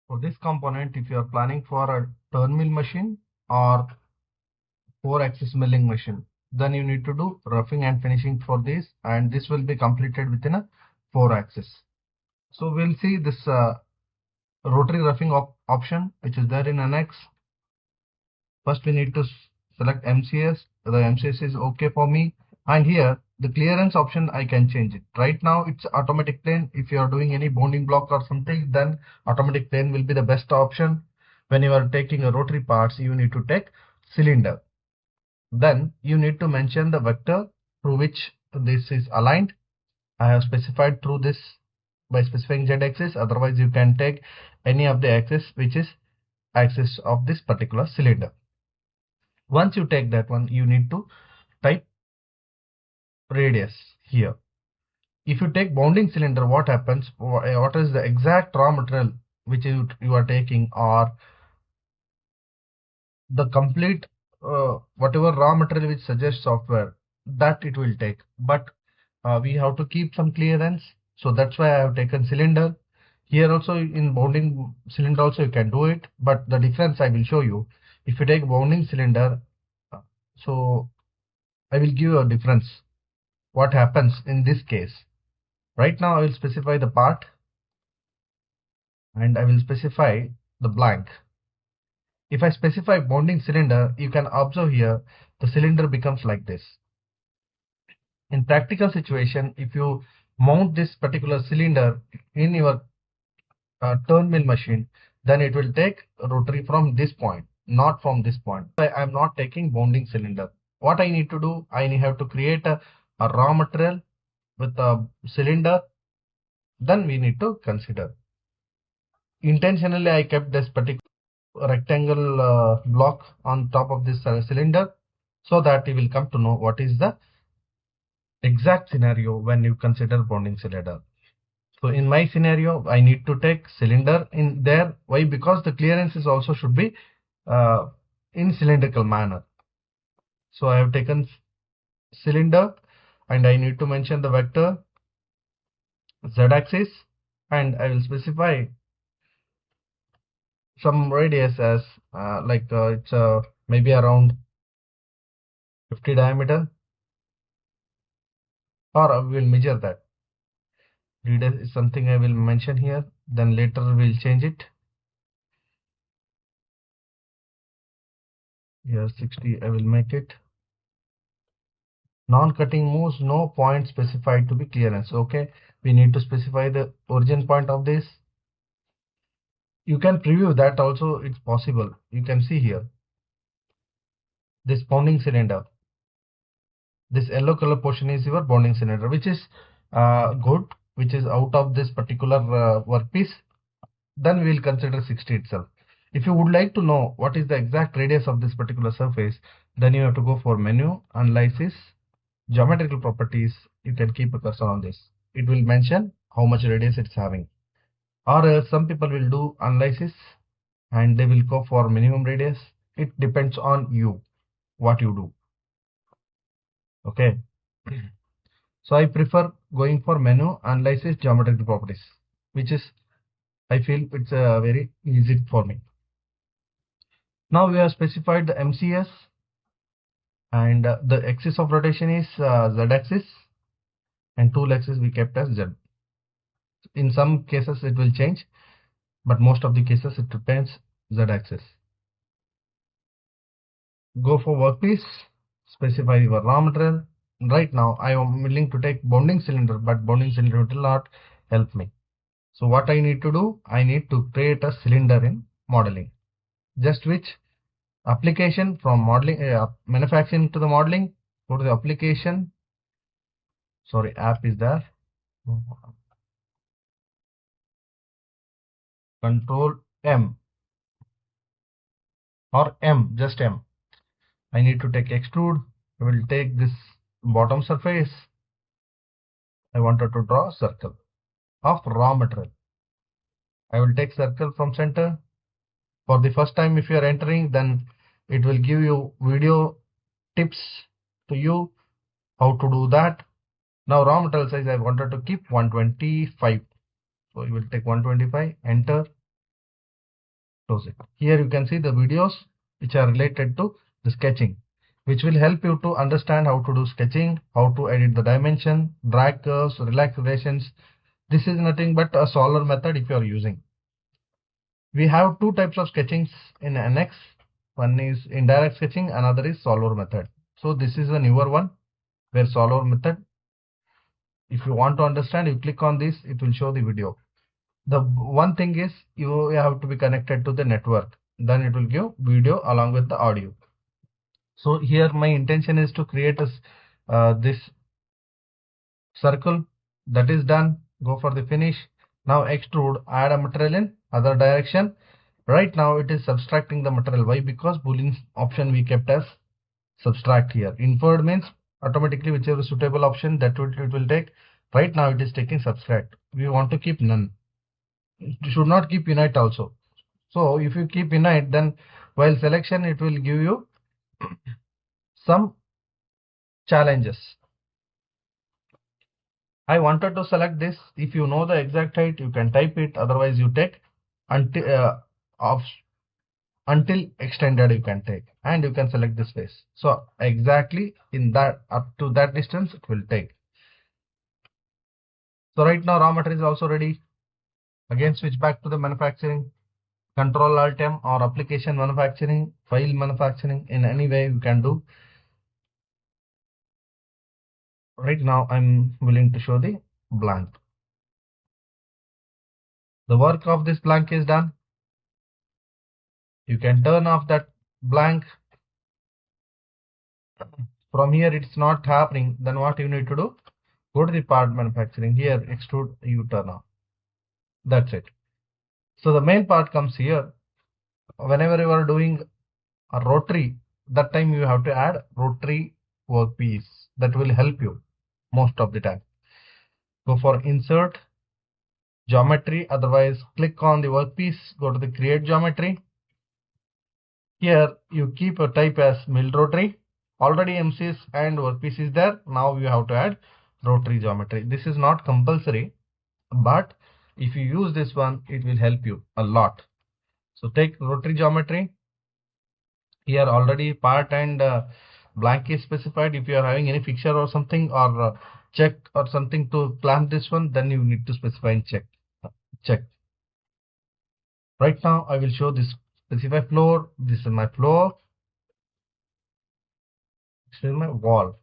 For this component, if you are planning for a turn mill machine or 4-axis milling machine, then you need to do roughing and finishing for this, and this will be completed within a 4-axis. So we'll see this rotary roughing option which is there in NX. First we need to select MCS. The MCS is okay for me, and here the clearance option I can change it. Right now it's automatic plane. If you are doing any bonding block or something, then automatic plane will be the best option. When you are taking a rotary parts, you need to take cylinder. Then you need to mention the vector through which this is aligned. I have specified through this by specifying z-axis. Otherwise you can take any of the axis which is axis of this particular cylinder. Once you take that one, you need to type radius here. If you take bounding cylinder, what happens? What is the exact raw material which you are taking, or the complete whatever raw material which suggests software, that it will take. But we have to keep some clearance, so that's why I have taken cylinder. Here also in bounding cylinder also you can do it, but the difference I will show you. If you take bounding cylinder, so I will give you a difference. What happens in this case? Right now I will specify the part and I will specify the blank. If I specify bounding cylinder, you can observe here the cylinder becomes like this. In practical situation, if you mount this particular cylinder in your turn mill machine, then it will take rotary from this point, not from this point. I am not taking bounding cylinder. What I need to do, I have to create a raw material with a cylinder. Then we need to consider. Intentionally, I kept this particular rectangle block on top of this cylinder, so that you will come to know what is the exact scenario when you consider bounding cylinder. So in my scenario, I need to take cylinder in there. Why? Because the clearances also should be in cylindrical manner. So I have taken cylinder and I need to mention the vector z-axis, and I will specify some radius as it's maybe around 50 diameter, or I will measure that. Radius is something I will mention here, then later we'll change it. Here 60 I will make it. Non-cutting moves, no point specified to be clearance. Okay, we need to specify the origin point of this. You can preview that also, it's possible. You can see here this bonding cylinder. This yellow color portion is your bonding cylinder, which is good, which is out of this particular workpiece. Then we will consider 60 itself. If you would like to know what is the exact radius of this particular surface, then you have to go for menu, analysis, geometrical properties. You can keep a cursor on this. It will mention how much radius it's having. Or some people will do analysis and they will go for minimum radius. It depends on you, what you do. Okay. So I prefer going for menu, analysis, geometrical properties, which is, I feel it's very easy for me. Now we have specified the MCS, and the axis of rotation is z-axis, and tool axis we kept as z. In some cases it will change, but most of the cases it depends z-axis. Go for workpiece, specify your raw material. Right now I am willing to take bonding cylinder, but bonding cylinder will not help me. So what I need to do, I need to create a cylinder in modeling. Just which application from modeling, manufacturing to the modeling, go to the application. Sorry, app is there. Control M or M, just M. I need to take extrude. I will take this bottom surface. I wanted to draw a circle of raw material. I will take circle from center. For the first time, if you are entering, then it will give you video tips to you how to do that. Now raw material size I wanted to keep 125. So you will take 125, enter. Close it. Here you can see the videos which are related to the sketching, which will help you to understand how to do sketching, how to edit the dimension, drag curves, relax relations. This is nothing but a solver method if you are using. We have two types of sketchings in NX. One is indirect sketching, another is solver method. So this is a newer one where solver method. If you want to understand, you click on this, it will show the video. The one thing is you have to be connected to the network, then it will give video along with the audio. So here my intention is to create this circle. That is done. Go for the finish. Now extrude, add a material in other direction. Right now it is subtracting the material. Why? Because Boolean option we kept as subtract here. Inferred means automatically whichever suitable option that it will take. Right now it is taking subtract. We want to keep none. You should not keep unite also. So if you keep unite, then while selection it will give you some challenges. I wanted to select this. If you know the exact height, you can type it. Otherwise, you take until extended you can take, and you can select this face. So exactly in that up to that distance it will take. So right now raw material is also ready. Again switch back to the manufacturing. Control Alt M or application manufacturing, file manufacturing, in any way you can do. Right now I'm willing to show the blank. The work of this blank is done. You can turn off that blank. From here it's not happening, then what you need to do? Go to the part manufacturing. Here extrude, you turn off. That's it. So the main part comes here. Whenever you are doing a rotary, that time you have to add rotary workpiece. That will help you most of the time. Go for insert geometry, otherwise click on the workpiece, go to the create geometry. Here you keep a type as mill rotary. Already MCs and workpiece is there. Now you have to add rotary geometry. This is not compulsory, but if you use this one, it will help you a lot. So take rotary geometry. Here already part and blank is specified. If you are having any fixture or something, or check or something to clamp this one, then you need to specify and check. Right now I will show this specify floor. This is my floor. This is my wall.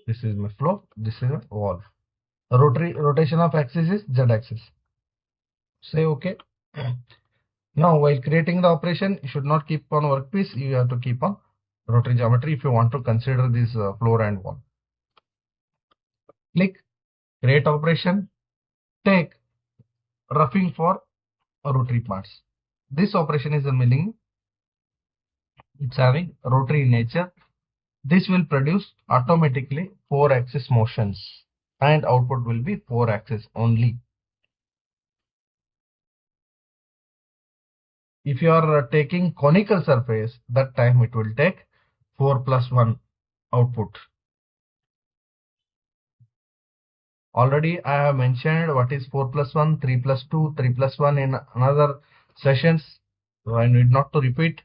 This is my floor. This is a wall. Rotation of axis is Z axis. Say okay. Now while creating the operation, you should not keep on workpiece. You have to keep on rotary geometry if you want to consider this floor and wall. Click create operation. Take roughing for rotary parts. This operation is a milling. It's having rotary nature. This will produce automatically 4-axis motions, and output will be 4-axis only. If you are taking conical surface, that time it will take 4+1 output. Already I have mentioned what is 4+1, 3+2, 3+1 in another sessions, so I need not to repeat.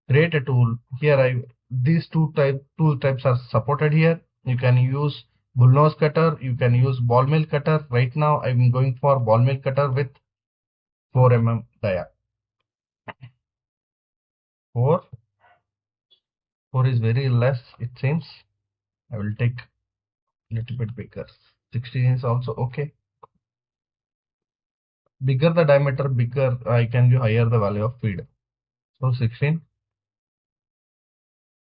Create a tool. Here these tool types are supported here. You can use bullnose cutter, you can use ball mill cutter. Right now I'm going for ball mill cutter with 4 mm dia. 4 is very less, it seems. I will take a little bit bigger. 16 is also okay. Bigger the diameter, bigger I can give higher the value of feed. So 16.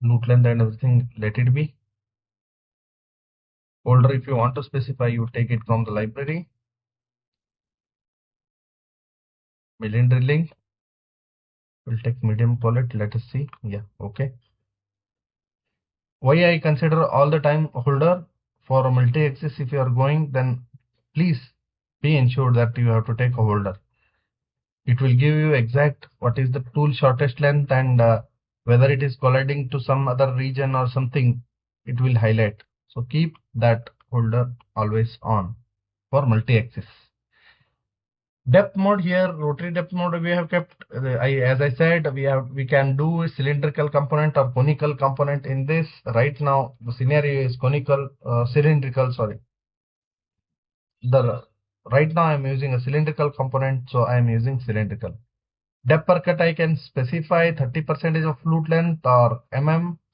Loop length and everything, let it be. Folder, if you want to specify, you take it from the library. Million drilling. We'll take medium collet. Let us see. Yeah, okay. Why I consider all the time holder for a multi-axis? If you are going, then please be ensured that you have to take a holder. It will give you exact what is the tool shortest length, and whether it is colliding to some other region or something, it will highlight. So keep that holder always on for multi-axis. Depth mode here, rotary depth mode we have kept, as I said, we can do a cylindrical component or conical component in this. Right now the scenario is cylindrical, sorry. Right now I am using a cylindrical component, so I am using cylindrical. Depth per cut I can specify 30% of flute length or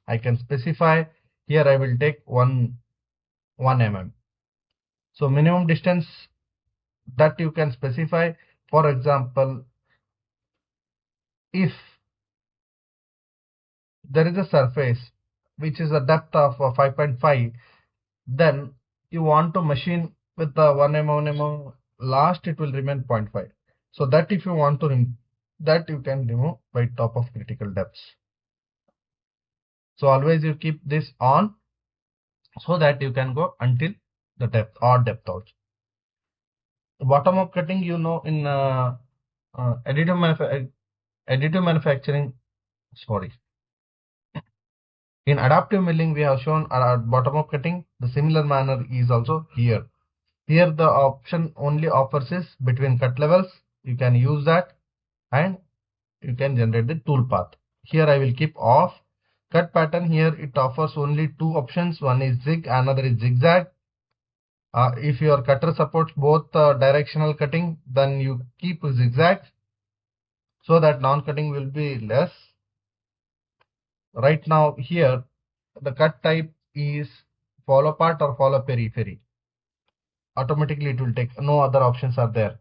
I can specify. Here I will take 1 mm. So minimum distance that you can specify. For example, if there is a surface which is a depth of 5.5, then you want to machine with the 1 mm, last it will remain 0.5. So that if you want to that you can remove by top of critical depths. So always you keep this on so that you can go until the depth or depth also. Bottom up cutting, you know, in additive manufacturing, sorry. In adaptive milling, we have shown bottom up cutting. The similar manner is also here. Here the option only offers is between cut levels. You can use that and you can generate the tool path. Here I will keep off. Cut pattern, here it offers only two options. One is zig, another is zigzag. If your cutter supports both directional cutting, then you keep zigzag so that non-cutting will be less. Right now here the cut type is follow part or follow periphery. Automatically it will take, no other options are there.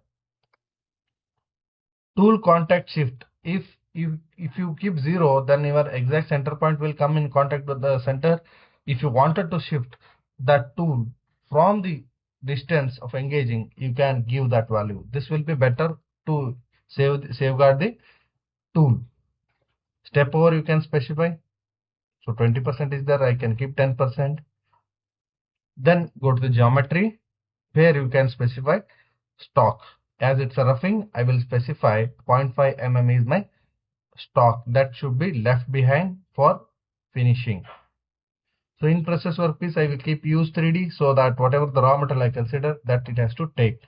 Tool contact shift. If you keep 0, then your exact center point will come in contact with the center. If you wanted to shift that tool from the distance of engaging, you can give that value. This will be better to safeguard the tool. Step over you can specify. So 20% is there, I can keep 10%. Then go to the geometry where you can specify stock. As it's a roughing, I will specify 0.5 mm is my stock that should be left behind for finishing. So in process workpiece, I will keep use 3D so that whatever the raw material I consider that it has to take.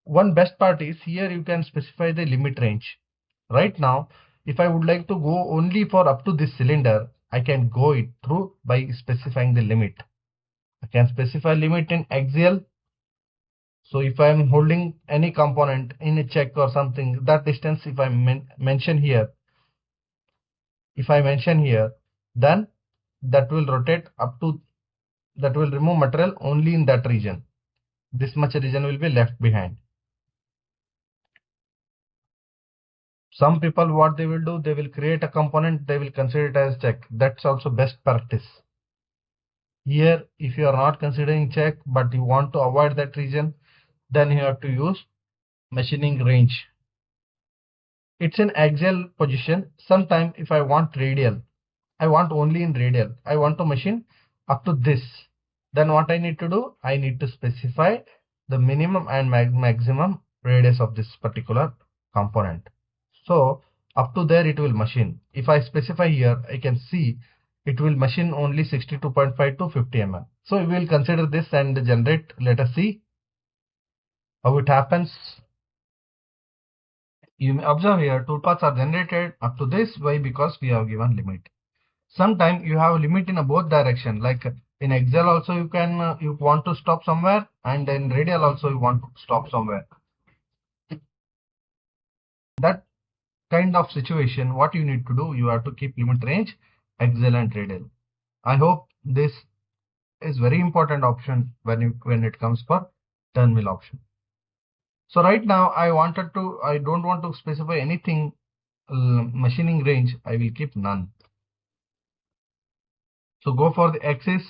One best part is here you can specify the limit range. Right now, if I would like to go only for up to this cylinder, I can go it through by specifying the limit. I can specify limit in axial. So if I am holding any component in a check or something, that distance if I mention here, then that will rotate up to, that will remove material only in that region. This much region will be left behind. Some people, what they will do, they will create a component, they will consider it as check. That's also best practice. Here, if you are not considering check, but you want to avoid that region, then you have to use machining range. It's in axial position. Sometime if I want radial, I want only in radial, I want to machine up to this. Then what I need to do, I need to specify the minimum and maximum radius of this particular component. So up to there it will machine. If I specify here, I can see it will machine only 62.5 to 50 mm. So we will consider this and generate. Let us see how it happens. You may observe here toolpaths are generated up to this. Why? Because we have given limit. Sometimes you have a limit in a both direction, like in axial also you can you want to stop somewhere, and in radial also you want to stop somewhere. That kind of situation, what you need to do, you have to keep limit range axial and radial. I hope this is very important option when it comes for turn wheel option. So right now I don't want to specify anything machining range. I will keep none. So go for the axis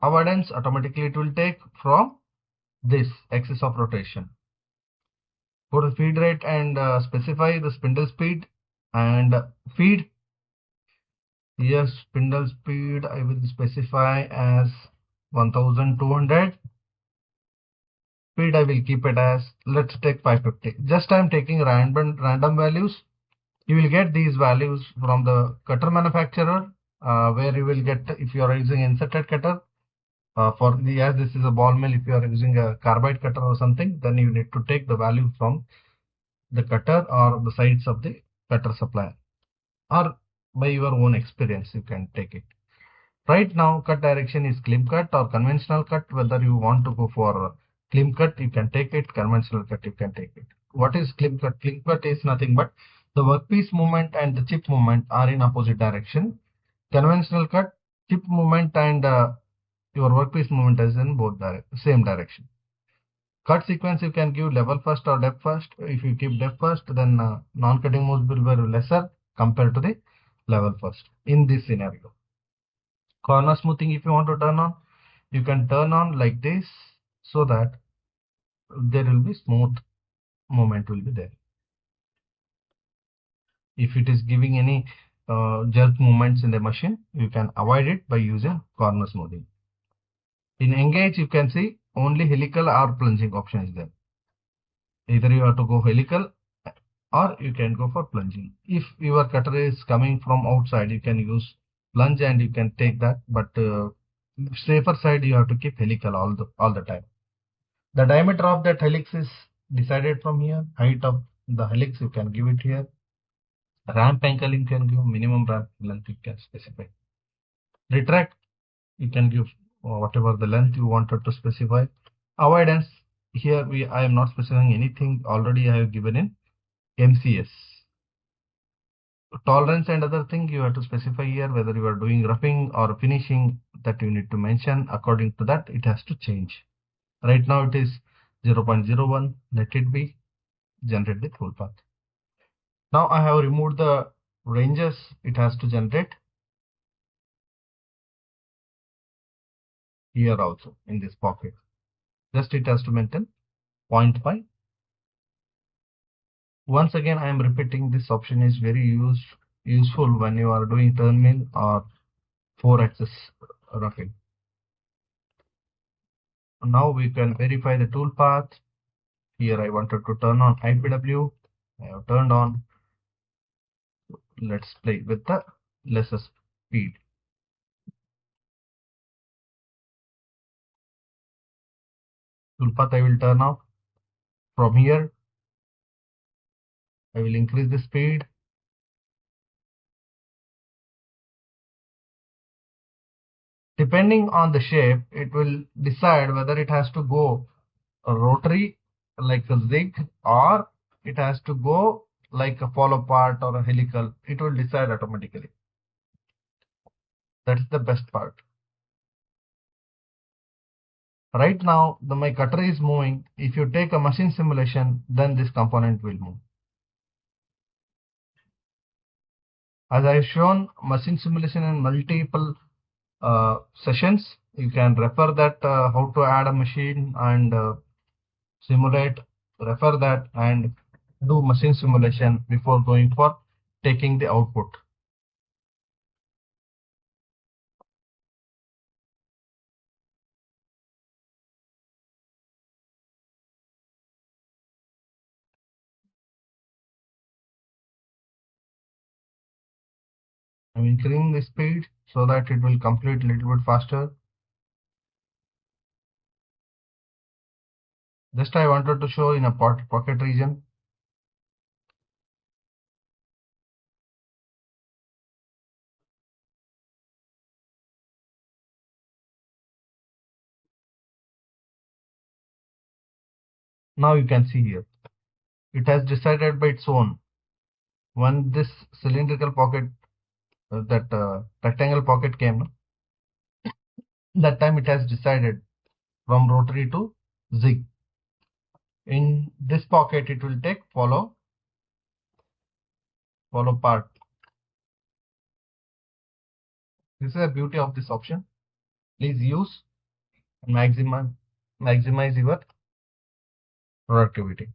avoidance. Automatically it will take from this axis of rotation. Go to feed rate and specify the spindle speed and feed. Yes, spindle speed I will specify as 1200. Speed I will keep it as, let's take 550. Just I am taking random values. You will get these values from the cutter manufacturer, where you will get, if you are using inserted cutter, For the, as this is a ball mill, if you are using a carbide cutter or something, then you need to take the value from the cutter or the sides of the cutter supply, or by your own experience you can take it. Right now cut direction is climp cut or conventional cut. Whether you want to go for climp cut, you can take it. Conventional cut, you can take it. What is climp cut? Climp cut is nothing but the workpiece movement and the chip movement are in opposite direction. Conventional cut, chip movement and your workpiece movement is in both same direction. Cut sequence you can give level first or depth first. If you keep depth first, then non-cutting moves will be lesser compared to the level first in this scenario. Corner smoothing, if you want to turn on, you can turn on like this, so that there will be smooth movement will be there. If it is giving any jerk movements in the machine, you can avoid it by using corner smoothing. In engage, you can see only helical or plunging option is there. Either you have to go helical or you can go for plunging. If your cutter is coming from outside, you can use plunge and you can take that, but safer side you have to keep helical all the time. The diameter of that helix is decided from here. Height of the helix you can give it here. Ramp angle you can give, minimum ramp length you can specify. Retract, you can give whatever the length you wanted to specify. Avoidance, here I am not specifying anything, already I have given in MCS. Tolerance and other thing you have to specify here, whether you are doing roughing or finishing, that you need to mention. According to that it has to change. Right now it is 0.01, let it be. Generate the toolpath. Now I have removed the ranges it has to generate here also in this pocket. Just it has to maintain 0.5. Once again I am repeating, this option is very useful when you are doing turn mill or 4-axis roughing. Now we can verify the toolpath. Here I wanted to turn on IPW. I have turned on. Let's play with the lesser speed. Toolpath I will turn off. From here I will increase the speed. Depending on the shape, it will decide whether it has to go a rotary like a zig, or it has to go like a follow part or a helical. It will decide automatically. That's the best part. Right now my cutter is moving. If you take a machine simulation, then this component will move. As I have shown machine simulation in multiple sessions, you can refer that how to add a machine and simulate, refer that and do machine simulation before going for taking the output. I'm increasing the speed so that it will complete a little bit faster. Just I wanted to show in a pocket region. Now you can see here, it has decided by its own. When this cylindrical pocket, that rectangle pocket came, that time it has decided from rotary to zig. In this pocket it will take follow part. This is the beauty of this option. Please use and maximize your productivity.